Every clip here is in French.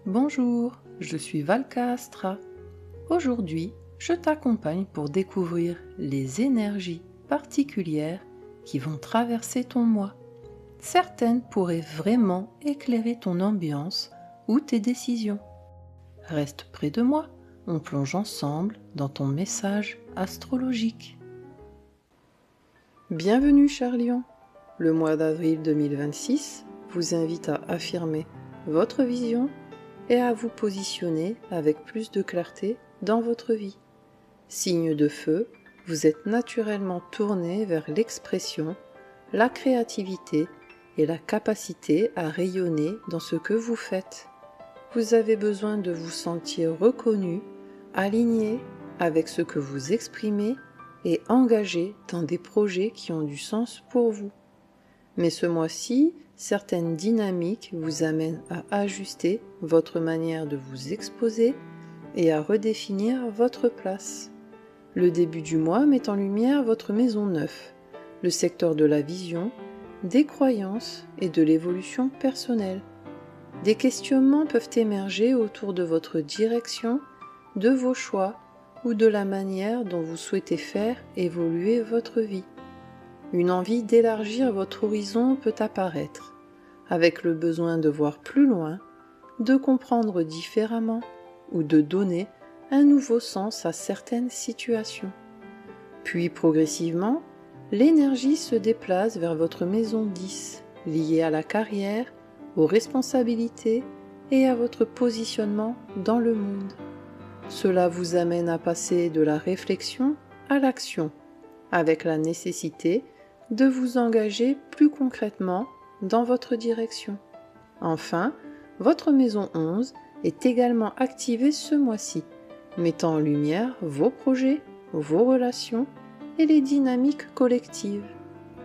Bonjour, je suis Valka Astra. Aujourd'hui, je t'accompagne pour découvrir les énergies particulières qui vont traverser ton moi. Certaines pourraient vraiment éclairer ton ambiance ou tes décisions. Reste près de moi, on plonge ensemble dans ton message astrologique. Bienvenue cher Lion. Le mois d'avril 2026 vous invite à affirmer votre vision et à vous positionner avec plus de clarté dans votre vie. Signe de feu, vous êtes naturellement tourné vers l'expression, la créativité et la capacité à rayonner dans ce que vous faites. Vous avez besoin de vous sentir reconnu, aligné avec ce que vous exprimez et engagé dans des projets qui ont du sens pour vous. Mais ce mois-ci, certaines dynamiques vous amènent à ajuster votre manière de vous exposer et à redéfinir votre place. Le début du mois met en lumière votre maison 9, le secteur de la vision, des croyances et de l'évolution personnelle. Des questionnements peuvent émerger autour de votre direction, de vos choix ou de la manière dont vous souhaitez faire évoluer votre vie. Une envie d'élargir votre horizon peut apparaître, avec le besoin de voir plus loin, de comprendre différemment ou de donner un nouveau sens à certaines situations. Puis progressivement, l'énergie se déplace vers votre maison 10, liée à la carrière, aux responsabilités et à votre positionnement dans le monde. Cela vous amène à passer de la réflexion à l'action, avec la nécessité de vous engager plus concrètement dans votre direction. Enfin, votre maison 11 est également activée ce mois-ci, mettant en lumière vos projets, vos relations et les dynamiques collectives.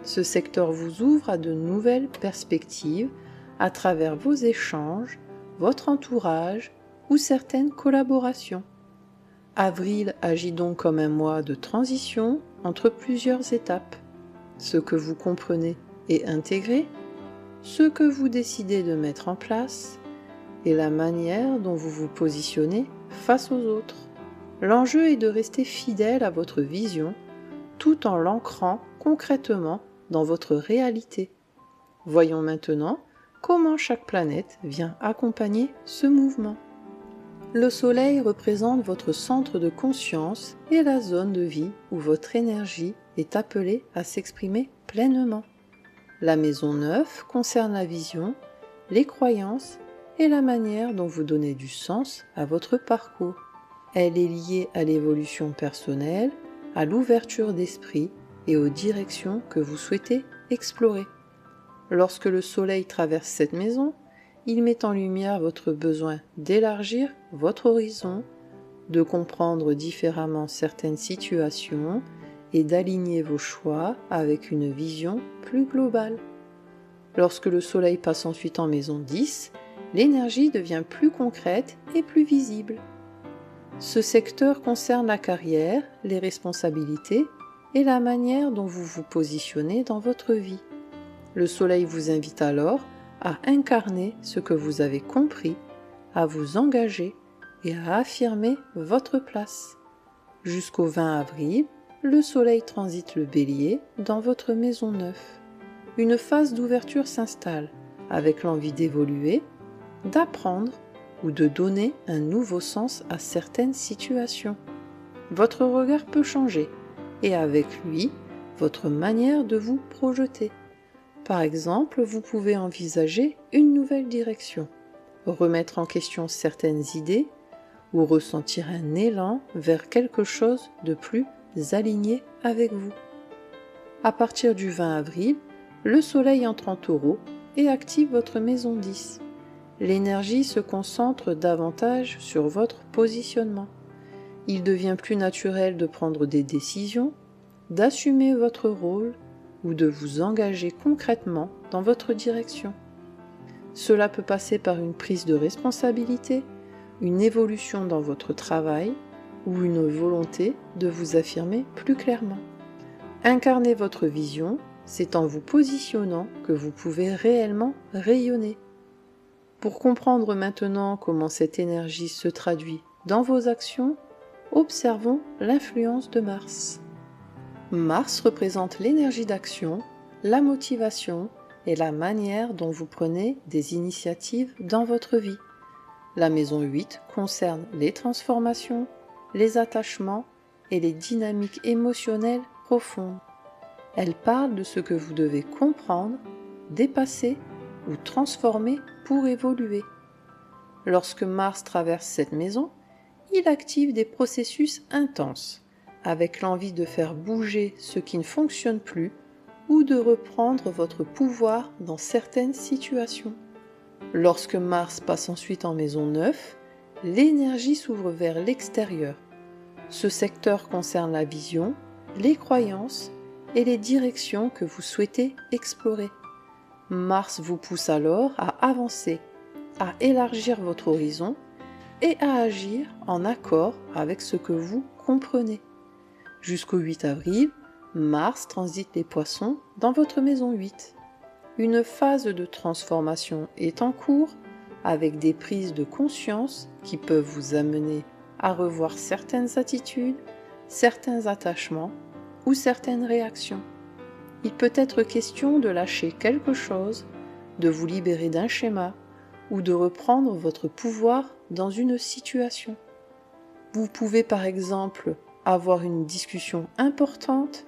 Ce secteur vous ouvre à de nouvelles perspectives à travers vos échanges, votre entourage ou certaines collaborations. Avril agit donc comme un mois de transition entre plusieurs étapes. Ce que vous comprenez et intégrez, ce que vous décidez de mettre en place et la manière dont vous vous positionnez face aux autres. L'enjeu est de rester fidèle à votre vision tout en l'ancrant concrètement dans votre réalité. Voyons maintenant comment chaque planète vient accompagner ce mouvement. Le Soleil représente votre centre de conscience et la zone de vie où votre énergie est appelée à s'exprimer pleinement. La maison 9 concerne la vision, les croyances et la manière dont vous donnez du sens à votre parcours. Elle est liée à l'évolution personnelle, à l'ouverture d'esprit et aux directions que vous souhaitez explorer. Lorsque le Soleil traverse cette maison, il met en lumière votre besoin d'élargir votre horizon, de comprendre différemment certaines situations et d'aligner vos choix avec une vision plus globale. Lorsque le Soleil passe ensuite en maison 10, l'énergie devient plus concrète et plus visible. Ce secteur concerne la carrière, les responsabilités et la manière dont vous vous positionnez dans votre vie. Le Soleil vous invite alors à incarner ce que vous avez compris, à vous engager et à affirmer votre place. Jusqu'au 20 avril, le Soleil transite le Bélier dans votre maison 9. Une phase d'ouverture s'installe avec l'envie d'évoluer, d'apprendre ou de donner un nouveau sens à certaines situations. Votre regard peut changer et avec lui, votre manière de vous projeter. Par exemple, vous pouvez envisager une nouvelle direction, remettre en question certaines idées ou ressentir un élan vers quelque chose de plus aligné avec vous. À partir du 20 avril, le Soleil entre en Taureau et active votre maison 10. L'énergie se concentre davantage sur votre positionnement. Il devient plus naturel de prendre des décisions, d'assumer votre rôle ou de vous engager concrètement dans votre direction. Cela peut passer par une prise de responsabilité, une évolution dans votre travail ou une volonté de vous affirmer plus clairement. Incarner votre vision, c'est en vous positionnant que vous pouvez réellement rayonner. Pour comprendre maintenant comment cette énergie se traduit dans vos actions, observons l'influence de Mars. Mars représente l'énergie d'action, la motivation et la manière dont vous prenez des initiatives dans votre vie. La maison 8 concerne les transformations, les attachements et les dynamiques émotionnelles profondes. Elle parle de ce que vous devez comprendre, dépasser ou transformer pour évoluer. Lorsque Mars traverse cette maison, il active des processus intenses, avec l'envie de faire bouger ce qui ne fonctionne plus ou de reprendre votre pouvoir dans certaines situations. Lorsque Mars passe ensuite en maison 9, l'énergie s'ouvre vers l'extérieur. Ce secteur concerne la vision, les croyances et les directions que vous souhaitez explorer. Mars vous pousse alors à avancer, à élargir votre horizon et à agir en accord avec ce que vous comprenez. Jusqu'au 8 avril, Mars transite les Poissons dans votre maison 8. Une phase de transformation est en cours avec des prises de conscience qui peuvent vous amener à revoir certaines attitudes, certains attachements ou certaines réactions. Il peut être question de lâcher quelque chose, de vous libérer d'un schéma ou de reprendre votre pouvoir dans une situation. Vous pouvez par exemple avoir une discussion importante,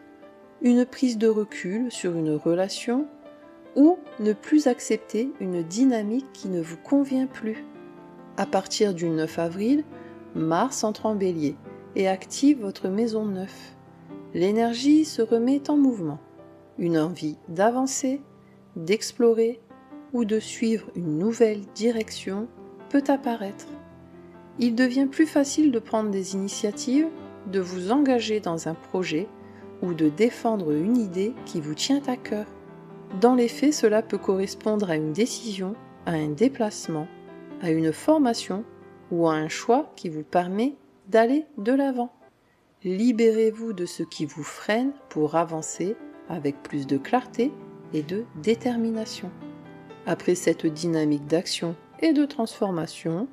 une prise de recul sur une relation ou ne plus accepter une dynamique qui ne vous convient plus. À partir du 9 avril, Mars entre en Bélier et active votre maison 9. L'énergie se remet en mouvement. Une envie d'avancer, d'explorer ou de suivre une nouvelle direction peut apparaître. Il devient plus facile de prendre des initiatives, de vous engager dans un projet ou de défendre une idée qui vous tient à cœur. Dans les faits, cela peut correspondre à une décision, à un déplacement, à une formation ou à un choix qui vous permet d'aller de l'avant. Libérez-vous de ce qui vous freine pour avancer avec plus de clarté et de détermination. Après cette dynamique d'action et de transformation,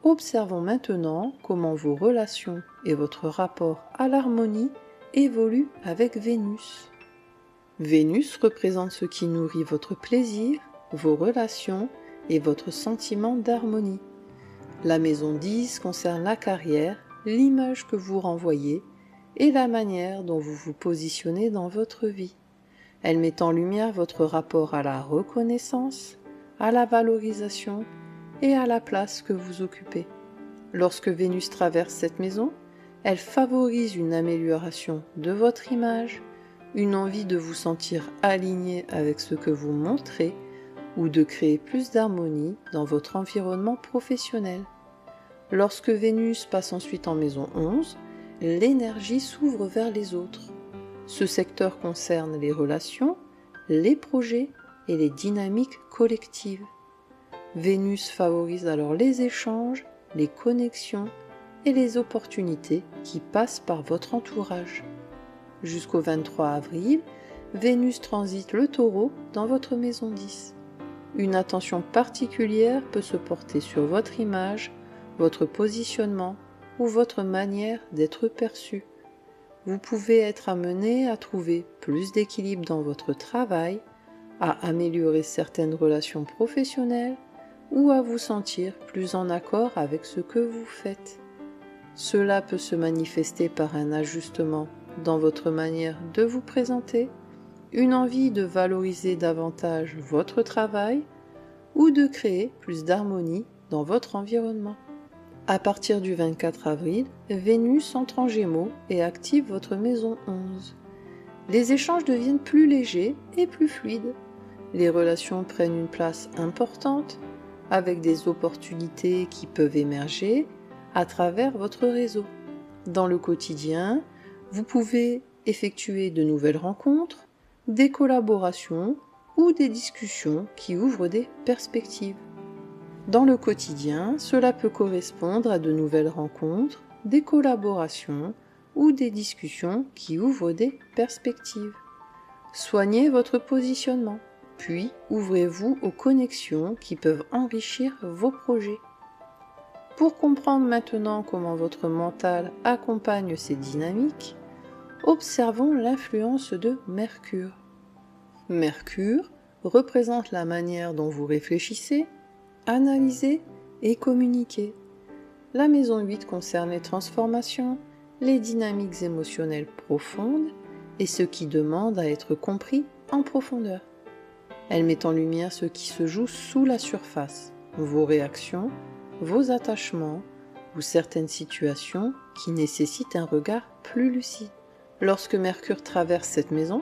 observons maintenant comment vos relations et votre rapport à l'harmonie évoluent avec Vénus. Vénus représente ce qui nourrit votre plaisir, vos relations et votre sentiment d'harmonie. La maison 10 concerne la carrière, l'image que vous renvoyez et la manière dont vous vous positionnez dans votre vie. Elle met en lumière votre rapport à la reconnaissance, à la valorisation et à la place que vous occupez. Lorsque Vénus traverse cette maison, elle favorise une amélioration de votre image, une envie de vous sentir aligné avec ce que vous montrez ou de créer plus d'harmonie dans votre environnement professionnel. Lorsque Vénus passe ensuite en maison 11, l'énergie s'ouvre vers les autres. Ce secteur concerne les relations, les projets et les dynamiques collectives. Vénus favorise alors les échanges, les connexions et les opportunités qui passent par votre entourage. Jusqu'au 23 avril, Vénus transite le Taureau dans votre maison 10. Une attention particulière peut se porter sur votre image, votre positionnement ou votre manière d'être perçu. Vous pouvez être amené à trouver plus d'équilibre dans votre travail, à améliorer certaines relations professionnelles ou à vous sentir plus en accord avec ce que vous faites. Cela peut se manifester par un ajustement dans votre manière de vous présenter, une envie de valoriser davantage votre travail ou de créer plus d'harmonie dans votre environnement. À partir du 24 avril, Vénus entre en Gémeaux et active votre maison 11. Les échanges deviennent plus légers et plus fluides. Les relations prennent une place importante avec des opportunités qui peuvent émerger à travers votre réseau. Dans le quotidien, vous pouvez effectuer de nouvelles rencontres, des collaborations ou des discussions qui ouvrent des perspectives. Dans le quotidien, cela peut correspondre à de nouvelles rencontres, des collaborations ou des discussions qui ouvrent des perspectives. Soignez votre positionnement. puis ouvrez-vous aux connexions qui peuvent enrichir vos projets. Pour comprendre maintenant comment votre mental accompagne ces dynamiques, observons l'influence de Mercure. Mercure représente la manière dont vous réfléchissez, analysez et communiquez. La maison 8 concerne les transformations, les dynamiques émotionnelles profondes et ce qui demande à être compris en profondeur. Elle met en lumière ce qui se joue sous la surface, vos réactions, vos attachements ou certaines situations qui nécessitent un regard plus lucide. Lorsque Mercure traverse cette maison,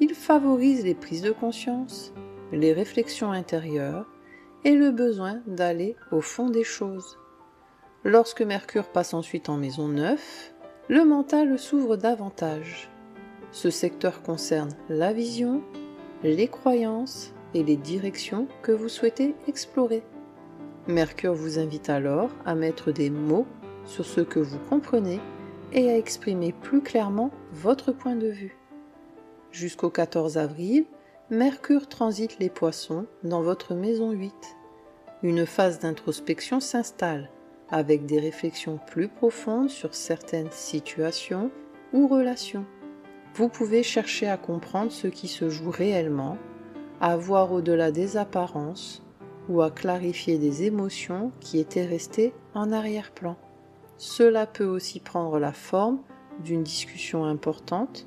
il favorise les prises de conscience, les réflexions intérieures et le besoin d'aller au fond des choses. Lorsque Mercure passe ensuite en maison 9, le mental s'ouvre davantage. Ce secteur concerne la vision, les croyances et les directions que vous souhaitez explorer. Mercure vous invite alors à mettre des mots sur ce que vous comprenez et à exprimer plus clairement votre point de vue. Jusqu'au 14 avril, Mercure transite les Poissons dans votre maison 8. Une phase d'introspection s'installe, avec des réflexions plus profondes sur certaines situations ou relations. Vous pouvez chercher à comprendre ce qui se joue réellement, à voir au-delà des apparences ou à clarifier des émotions qui étaient restées en arrière-plan. Cela peut aussi prendre la forme d'une discussion importante,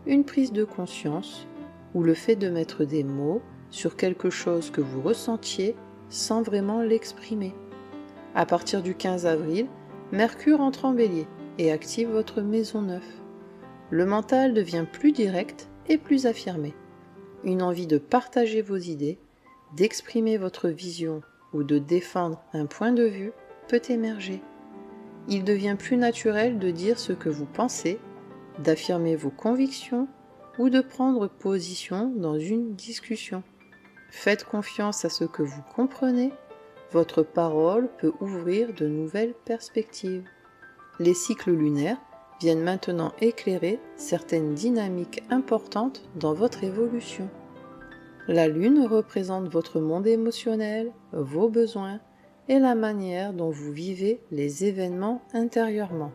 une prise de conscience ou le fait de mettre des mots sur quelque chose que vous ressentiez sans vraiment l'exprimer. À partir du 15 avril, Mercure entre en Bélier et active votre maison 9. Le mental devient plus direct et plus affirmé. Une envie de partager vos idées, d'exprimer votre vision ou de défendre un point de vue peut émerger. Il devient plus naturel de dire ce que vous pensez, d'affirmer vos convictions ou de prendre position dans une discussion. Faites confiance à ce que vous comprenez, votre parole peut ouvrir de nouvelles perspectives. Les cycles lunaires viennent maintenant éclairer certaines dynamiques importantes dans votre évolution. La Lune représente votre monde émotionnel, vos besoins et la manière dont vous vivez les événements intérieurement.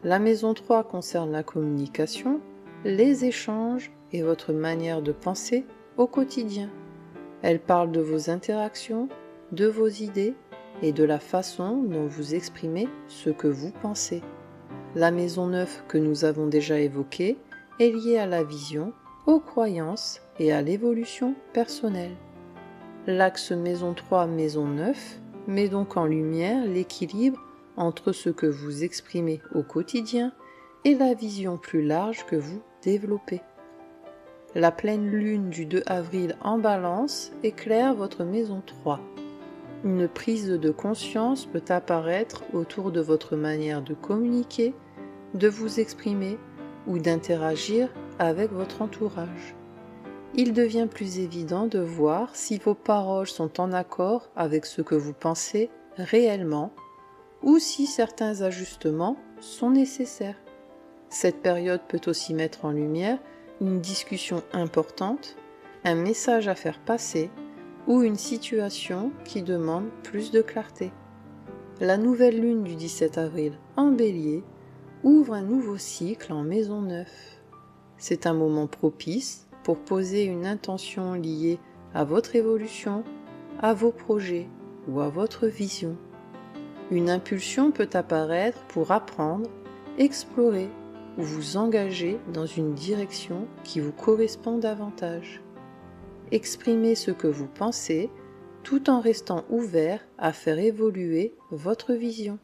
La maison 3 concerne la communication, les échanges et votre manière de penser au quotidien. Elle parle de vos interactions, de vos idées et de la façon dont vous exprimez ce que vous pensez. La maison 9 que nous avons déjà évoquée est liée à la vision, aux croyances et à l'évolution personnelle. L'axe maison 3, maison 9 met donc en lumière l'équilibre entre ce que vous exprimez au quotidien et la vision plus large que vous développez. La pleine lune du 2 avril en Balance éclaire votre maison 3. Une prise de conscience peut apparaître autour de votre manière de communiquer, de vous exprimer ou d'interagir avec votre entourage. Il devient plus évident de voir si vos paroles sont en accord avec ce que vous pensez réellement ou si certains ajustements sont nécessaires. Cette période peut aussi mettre en lumière une discussion importante, un message à faire passer ou une situation qui demande plus de clarté. La nouvelle lune du 17 avril en Bélier ouvre un nouveau cycle en maison 9. C'est un moment propice pour poser une intention liée à votre évolution, à vos projets ou à votre vision. Une impulsion peut apparaître pour apprendre, explorer ou vous engager dans une direction qui vous correspond davantage. Exprimez ce que vous pensez tout en restant ouvert à faire évoluer votre vision.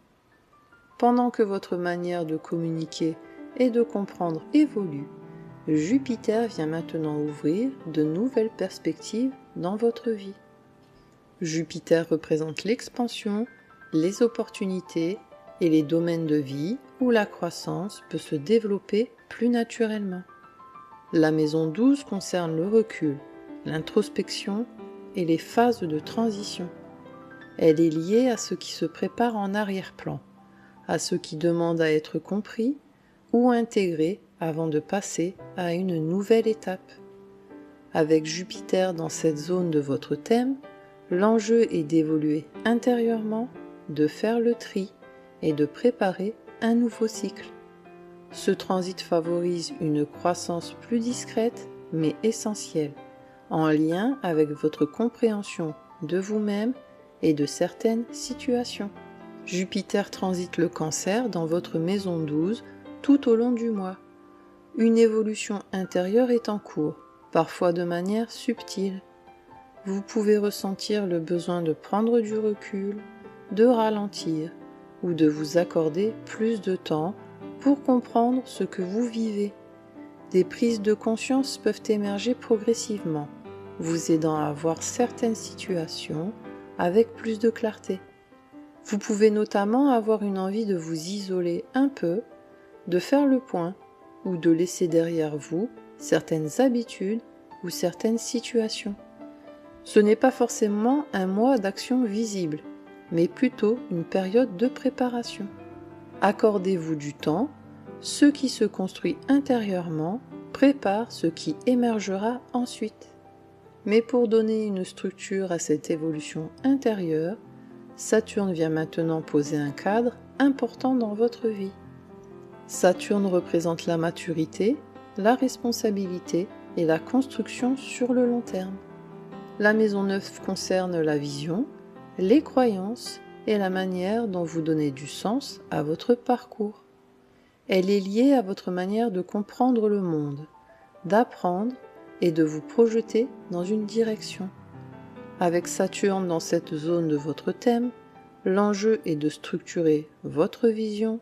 Pendant que votre manière de communiquer et de comprendre évolue, Jupiter vient maintenant ouvrir de nouvelles perspectives dans votre vie. Jupiter représente l'expansion, les opportunités et les domaines de vie où la croissance peut se développer plus naturellement. La maison 12 concerne le recul, l'introspection et les phases de transition. Elle est liée à ce qui se prépare en arrière-plan, à ce qui demande à être compris ou intégré avant de passer à une nouvelle étape. Avec Jupiter dans cette zone de votre thème, l'enjeu est d'évoluer intérieurement, de faire le tri et de préparer un nouveau cycle. Ce transit favorise une croissance plus discrète mais essentielle, en lien avec votre compréhension de vous-même et de certaines situations. Jupiter transite le Cancer dans votre maison 12 tout au long du mois. Une évolution intérieure est en cours, parfois de manière subtile. Vous pouvez ressentir le besoin de prendre du recul, de ralentir ou de vous accorder plus de temps pour comprendre ce que vous vivez. Des prises de conscience peuvent émerger progressivement, vous aidant à voir certaines situations avec plus de clarté. Vous pouvez notamment avoir une envie de vous isoler un peu, de faire le point ou de laisser derrière vous certaines habitudes ou certaines situations. Ce n'est pas forcément un mois d'action visible, mais plutôt une période de préparation. Accordez-vous du temps, ce qui se construit intérieurement prépare ce qui émergera ensuite. Mais pour donner une structure à cette évolution intérieure, Saturne vient maintenant poser un cadre important dans votre vie. Saturne représente la maturité, la responsabilité et la construction sur le long terme. La maison 9 concerne la vision, les croyances et la manière dont vous donnez du sens à votre parcours. Elle est liée à votre manière de comprendre le monde, d'apprendre et de vous projeter dans une direction. Avec Saturne dans cette zone de votre thème, l'enjeu est de structurer votre vision,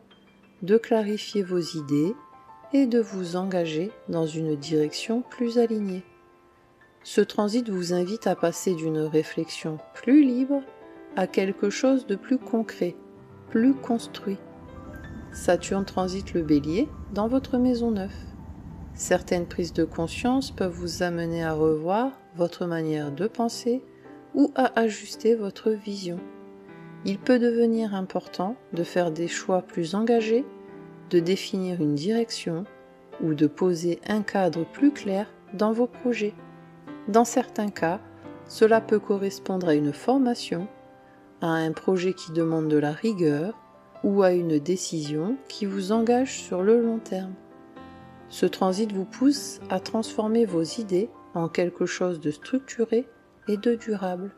de clarifier vos idées et de vous engager dans une direction plus alignée. Ce transit vous invite à passer d'une réflexion plus libre à quelque chose de plus concret, plus construit. Saturne transite le Bélier dans votre maison 9. Certaines prises de conscience peuvent vous amener à revoir votre manière de penser ou à ajuster votre vision. Il peut devenir important de faire des choix plus engagés, de définir une direction ou de poser un cadre plus clair dans vos projets. Dans certains cas, cela peut correspondre à une formation, à un projet qui demande de la rigueur ou à une décision qui vous engage sur le long terme. Ce transit vous pousse à transformer vos idées en quelque chose de structuré et de durable.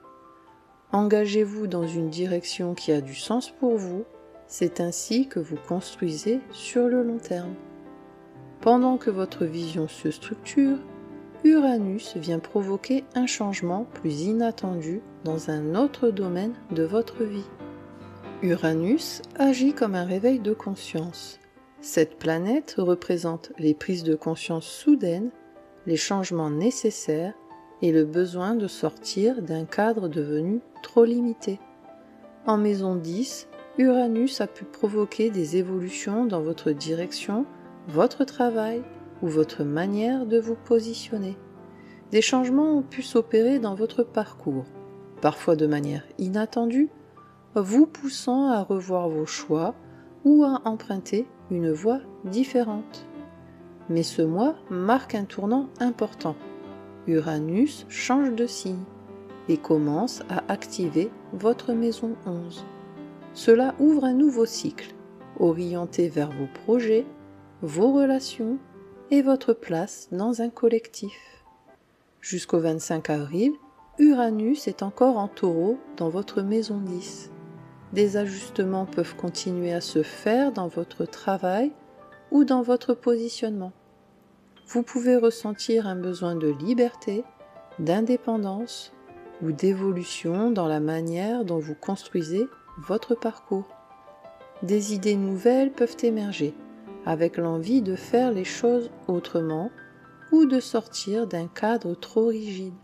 Engagez-vous dans une direction qui a du sens pour vous, c'est ainsi que vous construisez sur le long terme. Pendant que votre vision se structure, Uranus vient provoquer un changement plus inattendu dans un autre domaine de votre vie. Uranus agit comme un réveil de conscience. Cette planète représente les prises de conscience soudaines, les changements nécessaires et le besoin de sortir d'un cadre devenu trop limité. En maison 10, Uranus a pu provoquer des évolutions dans votre direction, votre travail ou votre manière de vous positionner. Des changements ont pu s'opérer dans votre parcours, parfois de manière inattendue, vous poussant à revoir vos choix ou à emprunter une voie différente. Mais ce mois marque un tournant important. Uranus change de signe et commence à activer votre maison 11. Cela ouvre un nouveau cycle, orienté vers vos projets, vos relations et votre place dans un collectif. Jusqu'au 25 avril, Uranus est encore en Taureau dans votre maison 10. Des ajustements peuvent continuer à se faire dans votre travail ou dans votre positionnement. Vous pouvez ressentir un besoin de liberté, d'indépendance ou d'évolution dans la manière dont vous construisez votre parcours. Des idées nouvelles peuvent émerger, avec l'envie de faire les choses autrement ou de sortir d'un cadre trop rigide.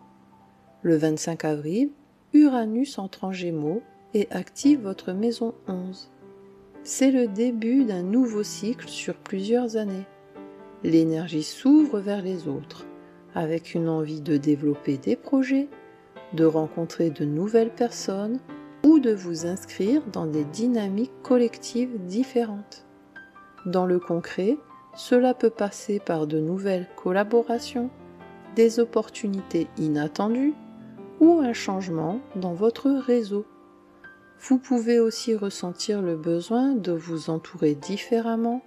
Le 25 avril, Uranus entre en Gémeaux et active votre maison 11. C'est le début d'un nouveau cycle sur plusieurs années. L'énergie s'ouvre vers les autres, avec une envie de développer des projets, de rencontrer de nouvelles personnes ou de vous inscrire dans des dynamiques collectives différentes. Dans le concret, cela peut passer par de nouvelles collaborations, des opportunités inattendues ou un changement dans votre réseau. Vous pouvez aussi ressentir le besoin de vous entourer différemment,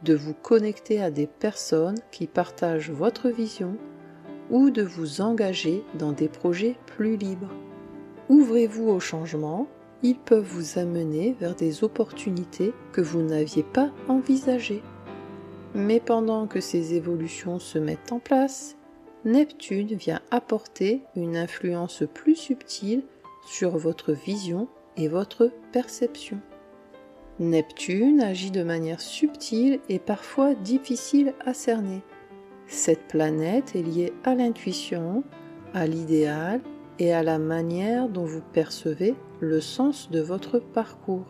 de vous connecter à des personnes qui partagent votre vision ou de vous engager dans des projets plus libres. Ouvrez-vous au changement, ils peuvent vous amener vers des opportunités que vous n'aviez pas envisagées. Mais pendant que ces évolutions se mettent en place, Neptune vient apporter une influence plus subtile sur votre vision et votre perception. Neptune agit de manière subtile et parfois difficile à cerner. Cette planète est liée à l'intuition, à l'idéal et à la manière dont vous percevez le sens de votre parcours.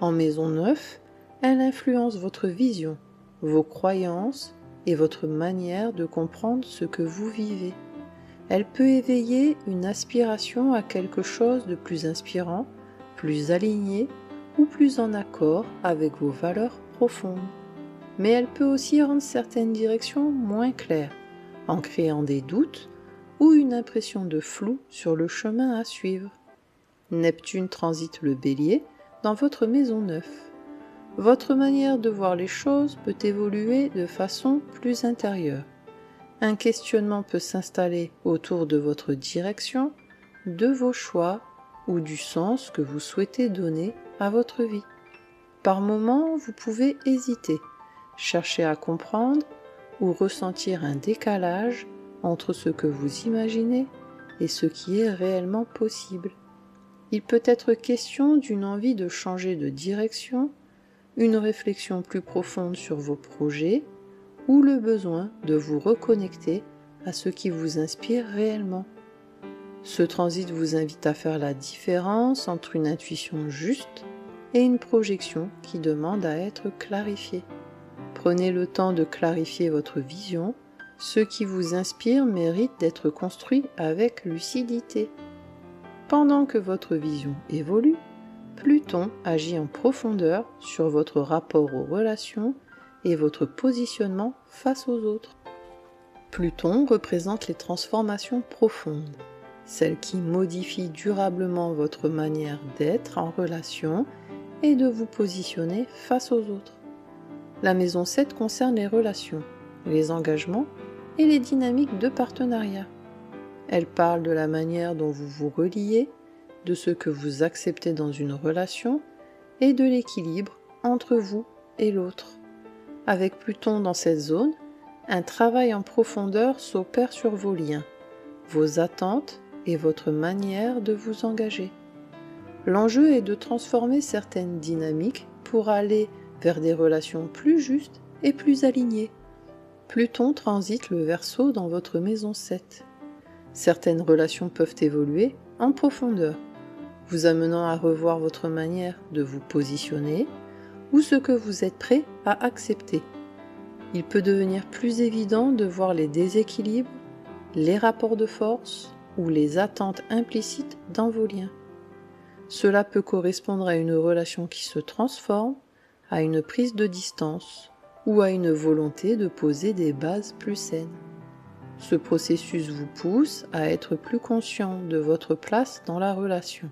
En maison 9, elle influence votre vision, vos croyances et votre manière de comprendre ce que vous vivez. Elle peut éveiller une aspiration à quelque chose de plus inspirant, plus aligné ou plus en accord avec vos valeurs profondes. Mais elle peut aussi rendre certaines directions moins claires, en créant des doutes ou une impression de flou sur le chemin à suivre. Neptune transite le Bélier dans votre maison 9. Votre manière de voir les choses peut évoluer de façon plus intérieure. Un questionnement peut s'installer autour de votre direction, de vos choix ou du sens que vous souhaitez donner à votre vie. Par moments, vous pouvez hésiter, chercher à comprendre ou ressentir un décalage entre ce que vous imaginez et ce qui est réellement possible. Il peut être question d'une envie de changer de direction, une réflexion plus profonde sur vos projets ou le besoin de vous reconnecter à ce qui vous inspire réellement. Ce transit vous invite à faire la différence entre une intuition juste et une projection qui demande à être clarifiée. Prenez le temps de clarifier votre vision. Ce qui vous inspire mérite d'être construit avec lucidité. Pendant que votre vision évolue, Pluton agit en profondeur sur votre rapport aux relations et votre positionnement face aux autres. Pluton représente les transformations profondes, celles qui modifient durablement votre manière d'être en relation et de vous positionner face aux autres. La maison 7 concerne les relations, les engagements et les dynamiques de partenariat. Elle parle de la manière dont vous vous reliez, de ce que vous acceptez dans une relation et de l'équilibre entre vous et l'autre. Avec Pluton dans cette zone, un travail en profondeur s'opère sur vos liens, vos attentes et votre manière de vous engager. L'enjeu est de transformer certaines dynamiques pour aller vers des relations plus justes et plus alignées. Pluton transite le Verseau dans votre maison 7. Certaines relations peuvent évoluer en profondeur, vous amenant à revoir votre manière de vous positionner ou ce que vous êtes prêt à accepter. Il peut devenir plus évident de voir les déséquilibres, les rapports de force ou les attentes implicites dans vos liens. Cela peut correspondre à une relation qui se transforme, à une prise de distance ou à une volonté de poser des bases plus saines. Ce processus vous pousse à être plus conscient de votre place dans la relation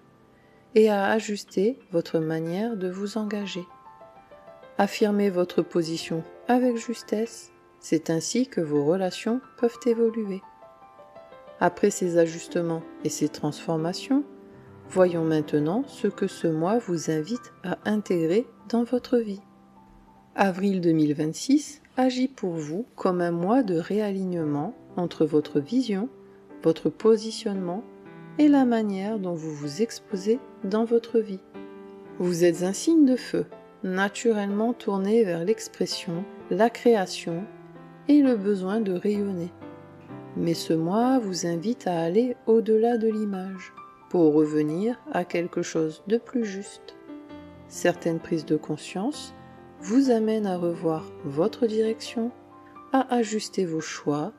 et à ajuster votre manière de vous engager. Affirmez votre position avec justesse, c'est ainsi que vos relations peuvent évoluer. Après ces ajustements et ces transformations, voyons maintenant ce que ce mois vous invite à intégrer dans votre vie. Avril 2026 agit pour vous comme un mois de réalignement entre votre vision, votre positionnement et la manière dont vous vous exposez dans votre vie. Vous êtes un signe de feu, naturellement tourné vers l'expression, la création et le besoin de rayonner. Mais ce mois vous invite à aller au-delà de l'image, pour revenir à quelque chose de plus juste. Certaines prises de conscience vous amènent à revoir votre direction, à ajuster vos choix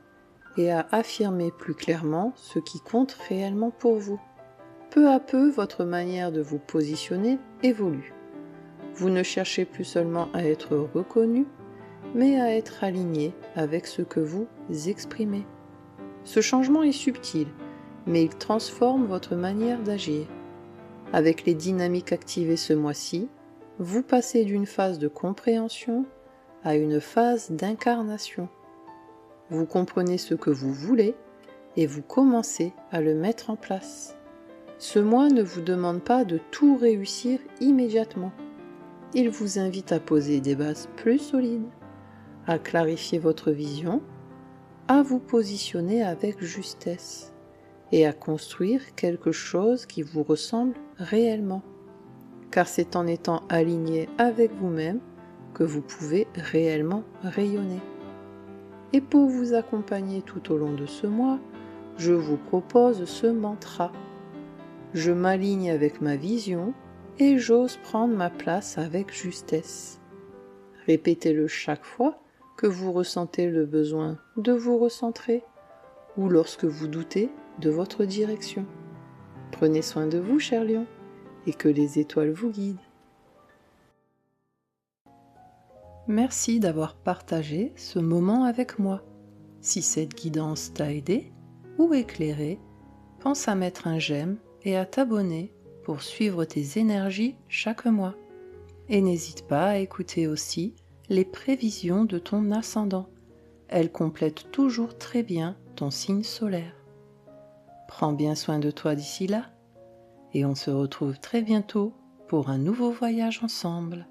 et à affirmer plus clairement ce qui compte réellement pour vous. Peu à peu, votre manière de vous positionner évolue. Vous ne cherchez plus seulement à être reconnu, mais à être aligné avec ce que vous exprimez. Ce changement est subtil, mais il transforme votre manière d'agir. Avec les dynamiques activées ce mois-ci, vous passez d'une phase de compréhension à une phase d'incarnation. Vous comprenez ce que vous voulez et vous commencez à le mettre en place. Ce mois ne vous demande pas de tout réussir immédiatement. Il vous invite à poser des bases plus solides, à clarifier votre vision, à vous positionner avec justesse et à construire quelque chose qui vous ressemble réellement. Car c'est en étant aligné avec vous-même que vous pouvez réellement rayonner. Et pour vous accompagner tout au long de ce mois, je vous propose ce mantra. Je m'aligne avec ma vision et j'ose prendre ma place avec justesse. Répétez-le chaque fois que vous ressentez le besoin de vous recentrer ou lorsque vous doutez de votre direction. Prenez soin de vous, cher lion, et que les étoiles vous guident. Merci d'avoir partagé ce moment avec moi. Si cette guidance t'a aidé ou éclairé, pense à mettre un j'aime et à t'abonner pour suivre tes énergies chaque mois. Et n'hésite pas à écouter aussi les prévisions de ton ascendant. Elles complètent toujours très bien ton signe solaire. Prends bien soin de toi d'ici là, et on se retrouve très bientôt pour un nouveau voyage ensemble.